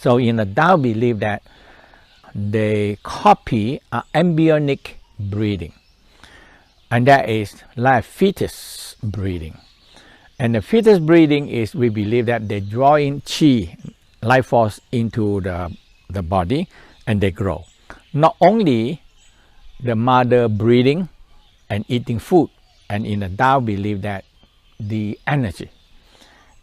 So in the Tao belief that they copy embryonic breathing, and that is like fetus breathing. And the fetus breathing is, we believe that they draw in qi, life force, into the body, and they grow. Not only the mother breathing and eating food, and in the Tao believe that the energy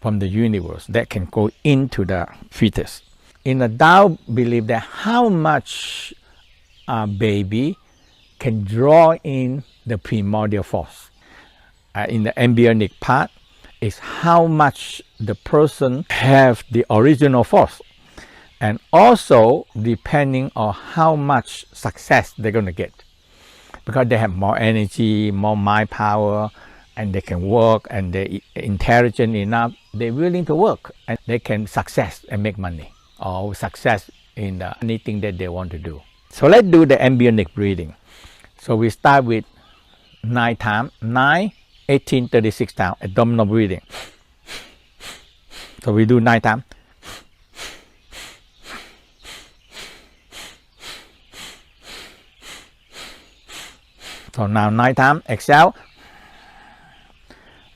from the universe that can go into the fetus. In the Tao believe that how much a baby can draw in the primordial force. In the embryonic part is how much the person have the original force, and also depending on how much success they're going to get, because they have more energy, more mind power, and they can work, and they're intelligent enough, they're willing to work, and they can success and make money, or success in anything that they want to do. So let's do the embryonic breathing. So we start with 9 times, 9, 18, 36 times, abdominal breathing. So we do 9 times. So now 9 times, exhale.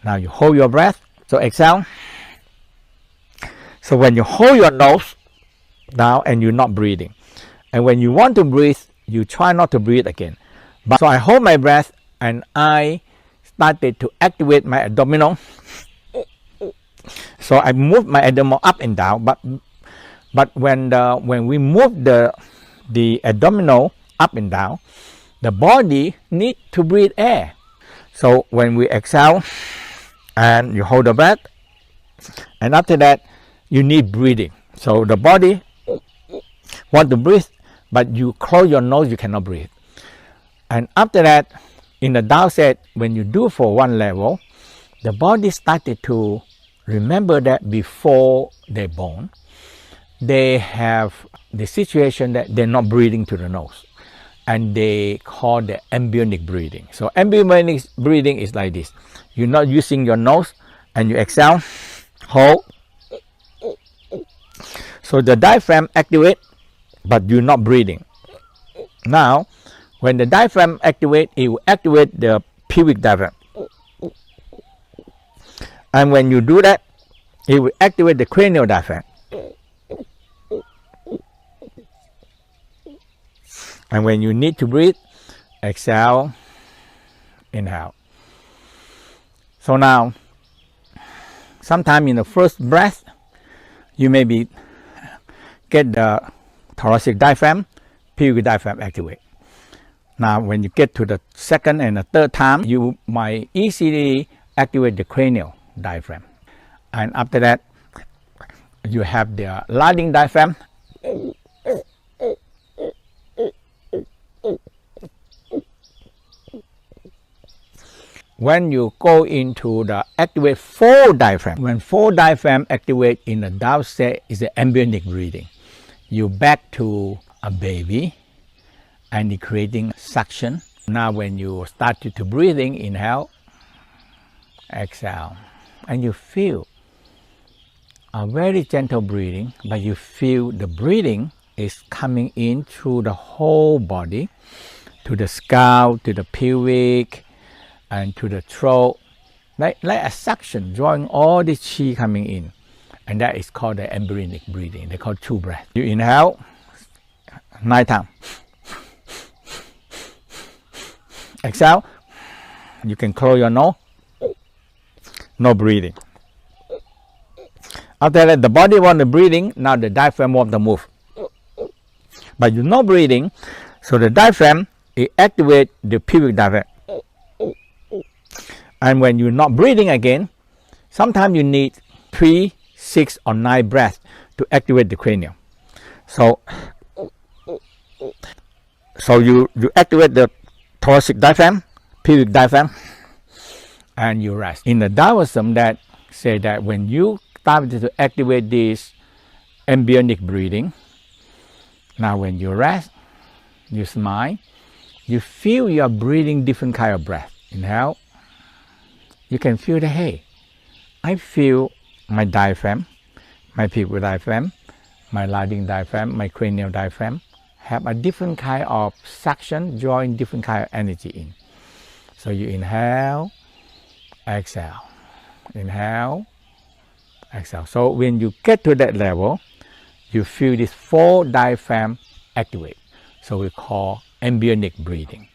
Now you hold your breath, so exhale. So when you hold your nose down and you're not breathing, and when you want to breathe, you try not to breathe again. But so I hold my breath and I started to activate my abdominal. So I move my abdominal up and down, but when we move the abdominal up and down, the body needs to breathe air. So when we exhale and you hold the breath, and after that you need breathing. So the body want to breathe, but you close your nose, you cannot breathe. And after that, in the Tao said, when you do for one level, the body started to remember that before they're born, they have the situation that they're not breathing to the nose, and they call the embryonic breathing. So embryonic breathing is like this: you're not using your nose, and you exhale, hold. So the diaphragm activate, but you're not breathing. Now, when the diaphragm activate, it will activate the pubic diaphragm. And when you do that, it will activate the cranial diaphragm. And when you need to breathe, exhale, inhale. So now, sometime in the first breath, you maybe get the thoracic diaphragm, pubic diaphragm activate. Now, when you get to the second and the third time, you might easily activate the cranial diaphragm. And after that, you have the lying diaphragm. When you go into the activate 4 diaphragm, when 4 diaphragm activate in the Tao set is the embryonic breathing. You back to a baby, and you're creating suction. Now when you started to breathing, inhale, exhale, and you feel a very gentle breathing, but you feel the breathing is coming in through the whole body, to the scalp, to the pubic, and to the throat, like a suction, drawing all the chi coming in. And that is called the embryonic breathing. They call true breath. You inhale 9 times. Exhale, you can close your nose, no breathing. After that, the body wants the breathing, now the diaphragm wants to move. But you're not breathing, so the diaphragm, it activates the pubic diaphragm. And when you're not breathing again, sometimes you need 3, 6, or 9 breaths to activate the cranium. So you activate the thoracic diaphragm, pubic diaphragm, and you rest. In the Taoism, that say that when you start to activate this embryonic breathing, now when you rest, you smile, you feel you are breathing different kind of breath. Inhale, you can feel the, hey, I feel my diaphragm, my pubic diaphragm, my lying diaphragm, my cranial diaphragm, have a different kind of suction, drawing different kind of energy in. So you inhale, exhale, inhale, exhale. So when you get to that level, you feel this 4 diaphragm activate. So we call embryonic breathing.